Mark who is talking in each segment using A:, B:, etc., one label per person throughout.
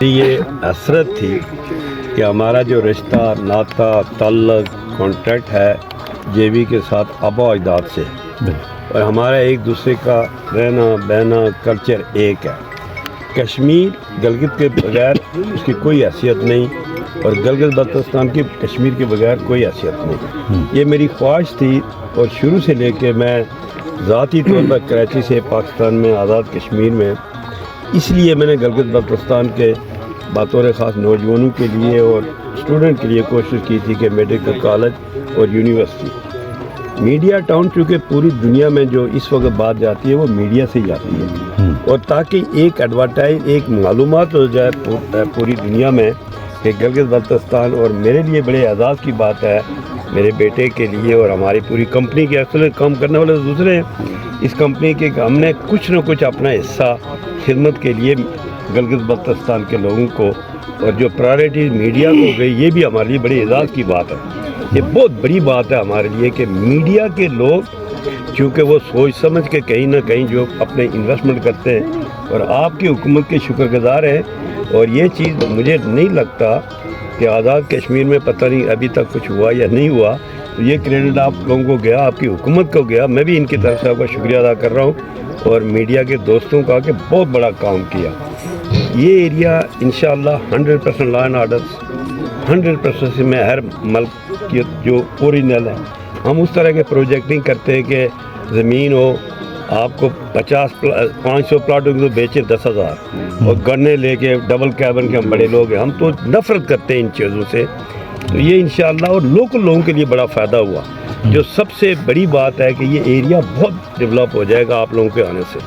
A: یہ حسرت تھی کہ ہمارا جو رشتہ ناتا تعلق کانٹیکٹ ہے جے وی کے ساتھ آبا و اجداد سے، اور ہمارا ایک دوسرے کا رہنا بہنا کلچر ایک ہے۔ کشمیر گلگت کے بغیر اس کی کوئی حیثیت نہیں، اور گلگت بلتستان کی کشمیر کے بغیر کوئی حیثیت نہیں۔ یہ میری خواہش تھی، اور شروع سے لے کے میں ذاتی طور پر کراچی سے پاکستان میں آزاد کشمیر میں، اس لیے میں نے گلگت بلتستان کے بطور خاص نوجوانوں کے لیے اور اسٹوڈنٹ کے لیے کوشش کی تھی کہ میڈیکل کالج اور یونیورسٹی میڈیا ٹاؤن، چونکہ پوری دنیا میں جو اس وقت بات جاتی ہے وہ میڈیا سے ہی آتی ہے، اور تاکہ ایک ایڈورٹائز ایک معلومات ہو جائے پوری دنیا میں کہ گلگت بلتستان، اور میرے لیے بڑے اعزاز کی بات ہے، میرے بیٹے کے لیے اور ہماری پوری کمپنی کے اصل کام کرنے والے دوسرے ہیں اس کمپنی کے، کہ ہم نے کچھ نہ کچھ اپنا حصہ خدمت کے لیے گلگت بلتستان کے لوگوں کو، اور جو پرائرٹی میڈیا کو ہو گئی، یہ بھی ہمارے لیے بڑی اعزاز کی بات ہے۔ یہ بہت بڑی بات ہے ہمارے لیے کہ میڈیا کے لوگ چونکہ وہ سوچ سمجھ کے کہیں نہ کہیں جو اپنے انویسٹمنٹ کرتے ہیں اور آپ کی حکومت کے شکر گزار ہیں، اور یہ چیز مجھے نہیں لگتا کہ آزاد کشمیر میں پتہ نہیں ابھی تک کچھ ہوا یا نہیں ہوا، تو یہ کریڈٹ آپ لوگوں کو گیا، آپ کی حکومت کو گیا۔ میں بھی ان کی طرف سے آپ کا شکریہ ادا کر رہا ہوں، اور میڈیا کے دوستوں کا کہ بہت بڑا کام کیا۔ یہ ایریا انشاءاللہ 100% لا اینڈ آرڈر 100% میں ہر ملک کی جو اوریجنل ہے، ہم اس طرح کے پروجیکٹنگ کرتے ہیں کہ زمین ہو آپ کو 500 پلاٹوں کو بیچیں 10,000، اور گنے لے کے ڈبل کیبن کے ہم بڑے لوگ ہیں، ہم تو نفرت کرتے ہیں ان چیزوں سے۔ تو یہ انشاءاللہ اور لوکل لوگوں کے لیے بڑا فائدہ ہوا۔ جو سب سے بڑی بات ہے کہ یہ ایریا بہت ڈیولپ ہو جائے گا آپ لوگوں کے آنے سے،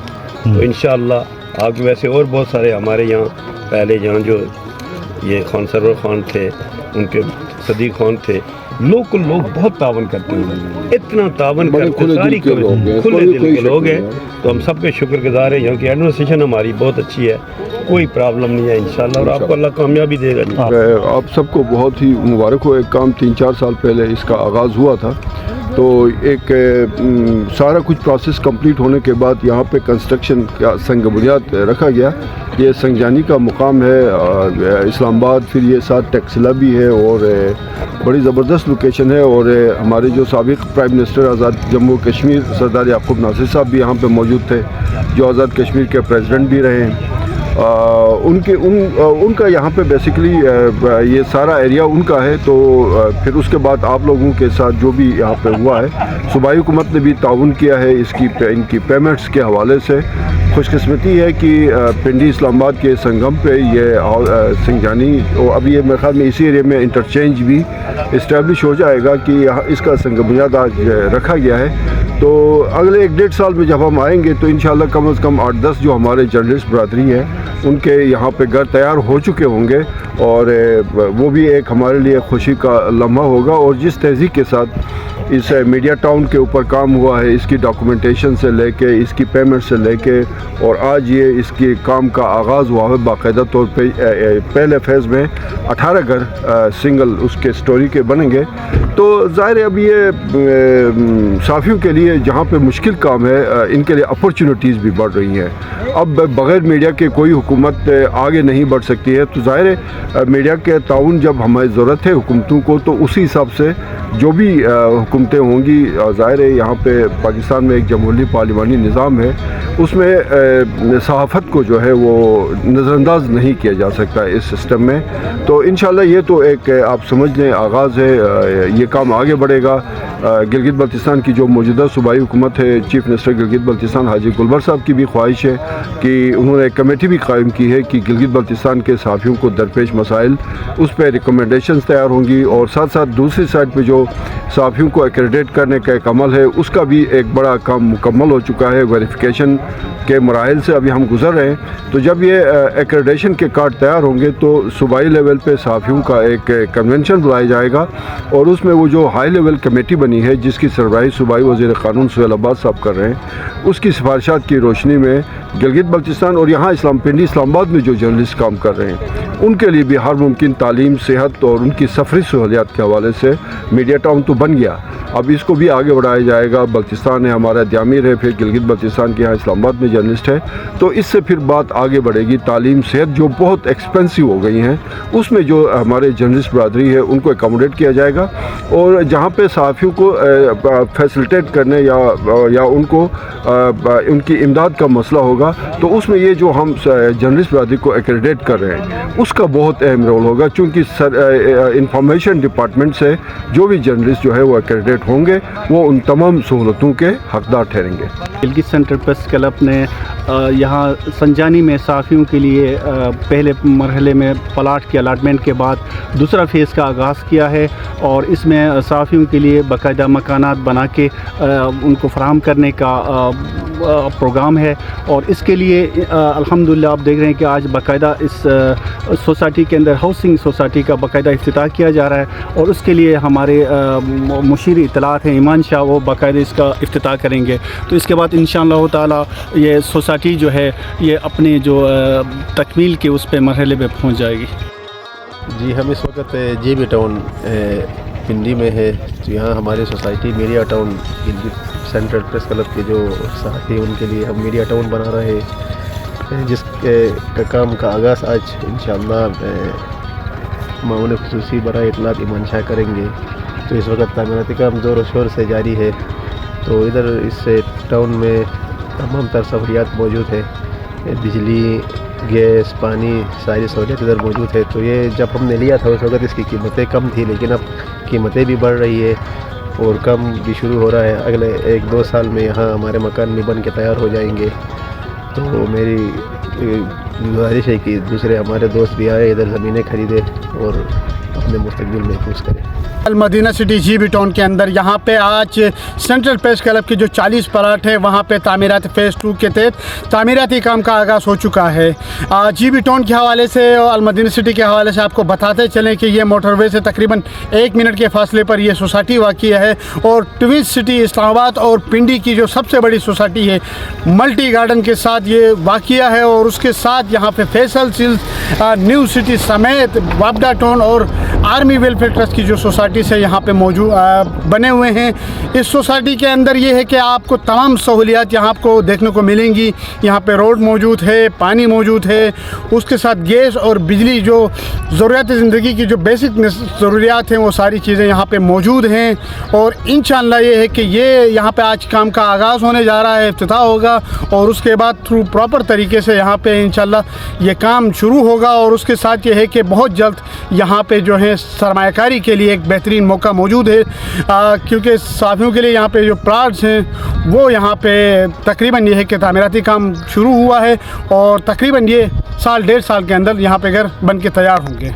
A: تو انشاءاللہ آپ ویسے اور بہت سارے ہمارے یہاں پہلے جہاں جو یہ خان سرور خان تھے، ان کے صدیق خان تھے، لوکل لوگ بہت تعاون کرتے ہیں، اتنا تعاون کرتے ہیں، ساری کھلے دل کے لوگ ہیں، تو ہم سب کے شکر گزار ہیں۔ یہاں کی ایڈمنسٹریشن ہماری بہت اچھی ہے، کوئی پرابلم نہیں ہے انشاءاللہ، اور آپ کو اللہ کامیابی دے گا۔
B: آپ سب کو بہت ہی مبارک ہو۔ ایک کام 3-4 سال پہلے اس کا آغاز ہوا تھا، تو ایک سارا کچھ پروسیس کمپلیٹ ہونے کے بعد یہاں پہ کنسٹرکشن کا سنگ بنیاد رکھا گیا۔ یہ سنگجانی کا مقام ہے، اسلام آباد، پھر یہ ساتھ ٹیکسلا بھی ہے، اور بڑی زبردست لوکیشن ہے۔ اور ہمارے جو سابق پرائم منسٹر آزاد جموں کشمیر سردار یعقوب ناصر صاحب بھی یہاں پہ موجود تھے، جو آزاد کشمیر کے پریزیڈنٹ بھی رہے ہیں۔ ان کا یہاں پہ بیسیکلی یہ سارا ایریا ان کا ہے۔ تو پھر اس کے بعد آپ لوگوں کے ساتھ جو بھی یہاں پہ ہوا ہے، صوبائی حکومت نے بھی تعاون کیا ہے ان کی پیمنٹس کے حوالے سے۔ خوش قسمتی ہے کہ پنڈی اسلام آباد کے سنگم پہ یہ سنگجانی، اور ابھی یہ میرے خیال میں اسی ایریا میں انٹرچینج بھی اسٹیبلش ہو جائے گا، کہ یہاں اس کا سنگ بنیاد آج رکھا گیا ہے۔ تو اگلے 1-1.5 سال میں جب ہم آئیں گے تو انشاءاللہ کم از کم 8-10 جو ہمارے جرنلسٹ برادری ہیں ان کے یہاں پہ گھر تیار ہو چکے ہوں گے، اور وہ بھی ایک ہمارے لیے خوشی کا لمحہ ہوگا۔ اور جس تہذیب کے ساتھ اس میڈیا ٹاؤن کے اوپر کام ہوا ہے، اس کی ڈاکومنٹیشن سے لے کے اس کی پیمنٹ سے لے کے، اور آج یہ اس کے کام کا آغاز ہوا ہے باقاعدہ طور پہ، پہلے فیز میں 18 گھر سنگل اس کے سٹوری کے بنیں گے۔ تو ظاہر ہے اب یہ صحافیوں کے لیے جہاں پہ مشکل کام ہے، ان کے لیے اپرچونیٹیز بھی بڑھ رہی ہیں۔ اب بغیر میڈیا کے کوئی حکومت آگے نہیں بڑھ سکتی ہے، تو ظاہر ہے میڈیا کے تعاون جب ہمیں ضرورت ہے حکومتوں کو، تو اسی حساب سے جو بھی حکومتیں ہوں گی، ظاہر ہے یہاں پہ پاکستان میں ایک جمہوری پارلیمانی نظام ہے، اس میں صحافت کو جو ہے وہ نظر انداز نہیں کیا جا سکتا اس سسٹم میں۔ تو انشاءاللہ یہ تو ایک آپ سمجھ لیں آغاز ہے، یہ کام آگے بڑھے گا۔ گلگت بلتستان کی جو موجودہ صوبائی حکومت ہے، چیف منسٹر گلگت بلتستان حاجی گلبر صاحب کی بھی خواہش ہے کہ انہوں نے ایک کمیٹی بھی قائم کی ہے کہ گلگت بلتستان کے صحافیوں کو درپیش مسائل، اس پہ ریکمنڈیشنز تیار ہوں گی، اور ساتھ ساتھ دوسری سائڈ پہ جو صحافیوں کو ایکریڈیٹ کرنے کا ایک عمل ہے، اس کا بھی ایک بڑا کام مکمل ہو چکا ہے۔ ویریفیکیشن کے مراحل سے ابھی ہم گزر رہے ہیں، تو جب یہ ایکریڈیشن کے کارڈ تیار ہوں گے تو صوبائی لیول پہ صحافیوں کا ایک کنونشن بلایا جائے گا، اور اس میں وہ جو ہائی لیول کمیٹی بنی ہے جس کی سربراہی صوبائی وزیر قانون سہیل عباس صاحب کر رہے ہیں، اس کی سفارشات کی روشنی میں گلگت بلتستان اور یہاں پنڈی اسلام آباد میں جو جرنلسٹ کام کر رہے ہیں، ان کے لیے بھی ہر ممکن تعلیم، صحت اور ان کی سفری سہولیات کے حوالے سے میڈیا ٹاؤن تو بن گیا، اب اس کو بھی آگے بڑھایا جائے گا۔ بلتستان ہے ہمارا دیامیر ہے، پھر گلگت بلتستان کے یہاں اسلام آباد میں جرنلسٹ ہے، تو اس سے پھر بات آگے بڑھے گی۔ تعلیم، صحت جو بہت ایکسپینسو ہو گئی ہیں، اس میں جو ہمارے جرنلسٹ برادری ہے ان کو اکاموڈیٹ کیا جائے گا، اور جہاں پہ صحافیوں کو فیسلٹیٹ کرنے یا ان کو ان کی امداد کا مسئلہ ہوگا، تو اس میں یہ جو ہم جرنلسٹ برادری کو ایکریڈیٹ کر رہے ہیں اس کا بہت اہم رول ہوگا، چونکہ انفارمیشن ڈپارٹمنٹ سے جو بھی جرنلسٹ جو ہے وہ ایکریڈیٹ ہوں گے وہ ان تمام سہولتوں کے حقدار ٹھہریں گے۔
C: گلگت سینٹرل پریس کلب نے یہاں سنجانی میں صحافیوں کے لیے پہلے مرحلے میں پلاٹ کی الاٹمنٹ کے بعد دوسرا فیز کا آغاز کیا ہے، اور اس میں صحافیوں کے لیے باقاعدہ مکانات بنا کے ان کو فراہم کرنے کا پروگرام ہے، اور اس کے لیے الحمدللہ آپ دیکھ رہے ہیں کہ آج باقاعدہ اس سوسائٹی کے اندر ہاؤسنگ سوسائٹی کا باقاعدہ افتتاح کیا جا رہا ہے، اور اس کے لیے ہمارے مشیر اطلاعات ہیں ایمان شاہ، وہ باقاعدہ اس کا افتتاح کریں گے۔ تو اس کے بعد انشاءاللہ تعالی یہ سوسائٹی جو ہے یہ اپنے جو تکمیل کے اس پہ مرحلے پہ پہنچ جائے گی۔
D: جی، ہم اس وقت جے بی ٹاؤن پنڈی میں ہے، تو یہاں ہماری society media town Gilgit central press club کے جو صحافی ان کے لیے ہم میڈیا ٹاؤن بنا رہے ہیں، جس کے کام کا آغاز آج انشاءاللہ معاون خصوصی برائے اطلاعات ایمان شاہ کریں گے۔ تو اس وقت تعمیراتی کام زور و شور سے جاری ہے، تو ادھر اس ٹاؤن میں تمام تر سہولیات موجود ہے، بجلی، گیس، پانی، ساری سہولیات ادھر موجود ہے۔ تو یہ جب ہم نے لیا تھا اس وقت اس کی قیمتیں کم تھی، لیکن اب قیمتیں بھی بڑھ رہی ہے اور کم بھی شروع ہو رہا ہے۔ اگلے 1-2 سال میں یہاں ہمارے مکان بھی بن کے تیار ہو جائیں گے، تو میری گزارش ہے کہ دوسرے ہمارے دوست بھی آئے ادھر زمینیں خریدے اور اپنے مستقبل محفوظ کریں۔
E: المدینہ سٹی جی بی ٹاؤن کے اندر یہاں پہ آج سینٹرل پریس کلب کے جو 40 پلاٹ ہیں وہاں پہ تعمیرات فیز 2 کے تحت تعمیراتی کام کا آغاز ہو چکا ہے۔ جی بی ٹاؤن کے حوالے سے اور المدینہ سٹی کے حوالے سے آپ کو بتاتے چلیں کہ یہ موٹر وے سے تقریباً 1 منٹ کے فاصلے پر یہ سوسائٹی واقع ہے، اور ٹوئن سٹی اسلام آباد اور پنڈی کی جو سب سے بڑی سوسائٹی ہے ملٹی گارڈن کے ساتھ یہ واقع ہے، اور اس کے ساتھ یہاں پہ فیصل سلز، نیو سٹی سمیت وابڈا ٹاؤن اور آرمی ویلفیئر ٹرسٹ کی جو سوسائٹی سے یہاں پہ موجود بنے ہوئے ہیں۔ اس سوسائٹی کے اندر یہ ہے کہ آپ کو تمام سہولیات یہاں آپ کو دیکھنے کو ملیں گی۔ یہاں پہ روڈ موجود ہے، پانی موجود ہے، اس کے ساتھ گیس اور بجلی، جو ضروریات زندگی کی جو بیسک ضروریات ہیں وہ ساری چیزیں یہاں پہ موجود ہیں، اور انشاءاللہ یہ ہے کہ یہ یہاں پہ آج کام کا آغاز ہونے جا رہا ہے، افتتاح ہوگا، اور اس کے بعد تھرو پراپر طریقے سے یہاں پہ انشاءاللہ یہ کام شروع ہوگا، اور اس کے ساتھ یہ ہے کہ بہت جلد یہاں پہ جو ہے سرمایہ کاری کے لیے ایک بہترین موقع موجود ہے، کیونکہ صحافیوں کے لیے یہاں پہ جو پلاٹس ہیں وہ یہاں پہ تقریباً یہ ہے کہ تعمیراتی کام شروع ہوا ہے، اور تقریباً یہ 1.5 سال کے اندر یہاں پہ گھر بن کے تیار ہوں گے۔